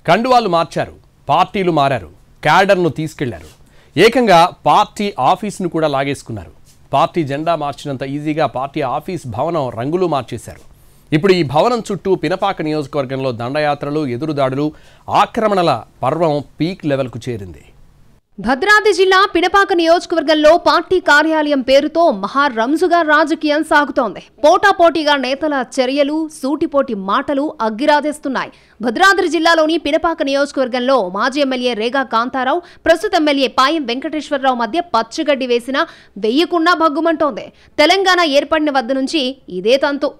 కండువాలు మార్చారు, పార్టీలు మారారు, క్యాడర్ను తీసుకెళ్లారు, ఏకంగా పార్టీ ఆఫీస్ను కూడా లాగేసుకున్నారు. పార్టీ జెండా మార్చినంత ఈజీగా పార్టీ ఆఫీస్ భవనం రంగులు మార్చేశారు. ఇప్పుడు ఈ భవనం చుట్టూ పినపాక నియోజకవర్గంలో దండయాత్రలు, ఎదురుదాడులు, ఆక్రమణల పర్వం పీక్ లెవెల్కు చేరింది. భద్రాద్రి జిల్లా పినపాక నియోజకవర్గంలో పార్టీ కార్యాలయం పేరుతో మహా రంజుగా రాజకీయం సాగుతోంది. పోటాపోటీగా నేతల చర్యలు, సూటిపోటి మాటలు అగ్గిరాజేస్తున్నాయి. భద్రాద్రి జిల్లాలోని పినపాక నియోజకవర్గంలో మాజీ ఎమ్మెల్యే రేగా కాంతారావు, ప్రస్తుత ఎమ్మెల్యే పాయం వెంకటేశ్వరరావు మధ్య పచ్చగడ్డి వేసినా వెయ్యకుండా భగ్గుమంటోంది. తెలంగాణ ఏర్పడిన వద్ద నుంచి ఇదే తంతు.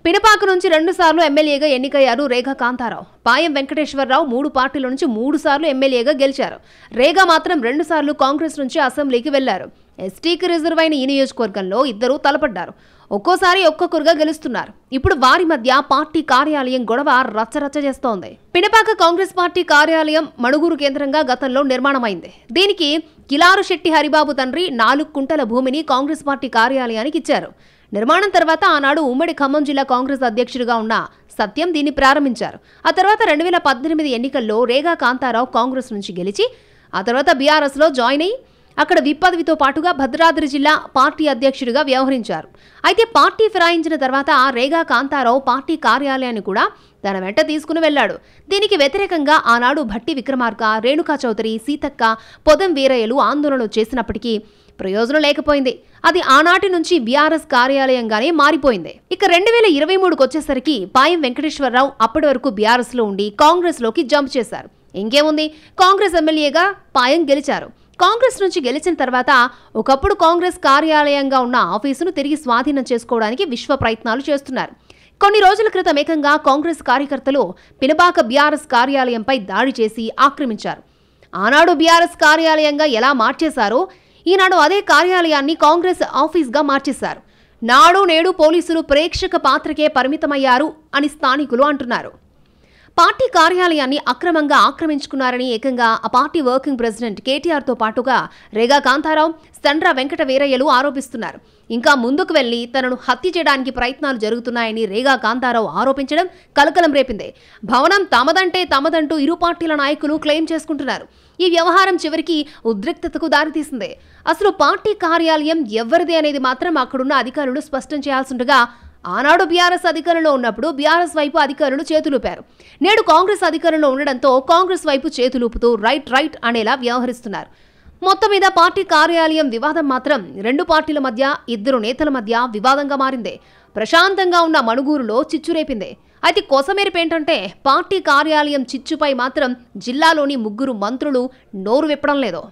పినపాక నుంచి 2 సార్లు ఎమ్మెల్యేగా ఎన్నికయ్యారు రేగా కాంతారావు. పాయం వెంకటేశ్వరరావు 3 పార్టీల నుంచి 3 సార్లు ఎమ్మెల్యేగా గెలిచారు. రేగా మాత్రం 2 సార్లు కాంగ్రెస్ నుంచి అసెంబ్లీకి వెళ్లారు. ఎస్టీకి రిజర్వ్ అయిన ఈ నియోజకవర్గంలో ఇద్దరు తలపడ్డారు. ఒక్కోసారి ఒక్కొక్కరుగా గెలుస్తున్నారు. ఇప్పుడు వారి మధ్య పార్టీ కార్యాలయం గొడవ రచ్చరచ్చ చేస్తోంది. పినపాక కాంగ్రెస్ పార్టీ కార్యాలయం మణుగూరు కేంద్రంగా గతంలో నిర్మాణమైంది. దీనికి కిలారు శెట్టి హరిబాబు తండ్రి 4 కుంటల భూమిని కాంగ్రెస్ పార్టీ కార్యాలయానికి ఇచ్చారు. నిర్మాణం తర్వాత ఆనాడు ఉమ్మడి ఖమ్మం జిల్లా కాంగ్రెస్ అధ్యక్షుడిగా ఉన్న సత్యం దీన్ని ప్రారంభించారు. ఆ తర్వాత 2018 ఎన్నికల్లో రేగా కాంతారావు కాంగ్రెస్ నుంచి గెలిచి ఆ తర్వాత బీఆర్ఎస్లో జాయిన్ అయ్యి అక్కడ విప్ పదవితో పాటుగా భద్రాద్రి జిల్లా పార్టీ అధ్యక్షుడిగా వ్యవహరించారు. అయితే పార్టీ ఫిరాయించిన తర్వాత రేగా కాంతారావు పార్టీ కార్యాలయాన్ని కూడా తన వెంట తీసుకుని వెళ్లాడు. దీనికి వ్యతిరేకంగా ఆనాడు భట్టి విక్రమార్క, రేణుకా చౌదరి, సీతక్క, పొదం వీరయ్యలు ఆందోళనలు చేసినప్పటికీ ప్రయోజనం లేకపోయింది. అది ఆనాటి నుంచి బీఆర్ఎస్ కార్యాలయంగానే మారిపోయింది. ఇక 2023కు వచ్చేసరికి పాయం వెంకటేశ్వరరావు అప్పటి వరకు బీఆర్ఎస్ లో ఉండి కాంగ్రెస్ లోకి జంప్ చేశారు. ఇంకేముంది, కాంగ్రెస్ ఎమ్మెల్యేగా పాయం గెలిచారు. కాంగ్రెస్ నుంచి గెలిచిన తర్వాత ఒకప్పుడు కాంగ్రెస్ కార్యాలయంగా ఉన్న ఆఫీసును తిరిగి స్వాధీనం చేసుకోవడానికి విశ్వ ప్రయత్నాలు చేస్తున్నారు. కొన్ని రోజుల క్రితం ఏకంగా కాంగ్రెస్ కార్యకర్తలు పినపాక బీఆర్ఎస్ కార్యాలయంపై దాడి చేసి ఆక్రమించారు. ఆనాడు బీఆర్ఎస్ కార్యాలయంగా ఎలా మార్చేశారో ఈనాడు అదే కార్యాలయాన్ని కాంగ్రెస్ ఆఫీస్గా మార్చేశారు. నాడు నేడు పోలీసులు ప్రేక్షక పాత్రకే పరిమితమయ్యారు అని స్థానికులు అంటున్నారు. పార్టీ కార్యాలయాన్ని అక్రమంగా ఆక్రమించుకున్నారని ఏకంగా ఆ పార్టీ వర్కింగ్ ప్రెసిడెంట్ కేటీఆర్తో పాటుగా రేగా కాంతారావు, సండ్ర వెంకట వీరయ్యలు ఆరోపిస్తున్నారు. ఇంకా ముందుకు వెళ్లి తనను హత్య చేయడానికి ప్రయత్నాలు జరుగుతున్నాయని రేగా కాంతారావు ఆరోపించడం కలకలం రేపింది. భవనం తమదంటే తమదంటూ ఇరు పార్టీల నాయకులు క్లెయిమ్ చేసుకుంటున్నారు. ఈ వ్యవహారం చివరికి ఉద్రిక్తతకు దారితీసింది. అసలు పార్టీ కార్యాలయం ఎవరిది అనేది మాత్రం అక్కడున్న అధికారులు స్పష్టం చేయాల్సిండగా ఆనాడు బీఆర్ఎస్ అధికారంలో ఉన్నప్పుడు బీఆర్ఎస్ వైపు అధికారులు చేతులూపారు. నేడు కాంగ్రెస్ అధికారంలో ఉండడంతో కాంగ్రెస్ వైపు చేతులూపుతూ రైట్ అనేలా వ్యవహరిస్తున్నారు. మొత్తం మీద పార్టీ కార్యాలయం వివాదం మాత్రం 2 పార్టీల మధ్య, 2 నేతల మధ్య వివాదంగా మారింది. ప్రశాంతంగా ఉన్న మణుగూరులో చిచ్చురేపింది. అయితే కొసమెరిపేంటంటే పార్టీ కార్యాలయం చిచ్చుపై మాత్రం జిల్లాలోని 3 మంత్రులు నోరు విప్పడం లేదు.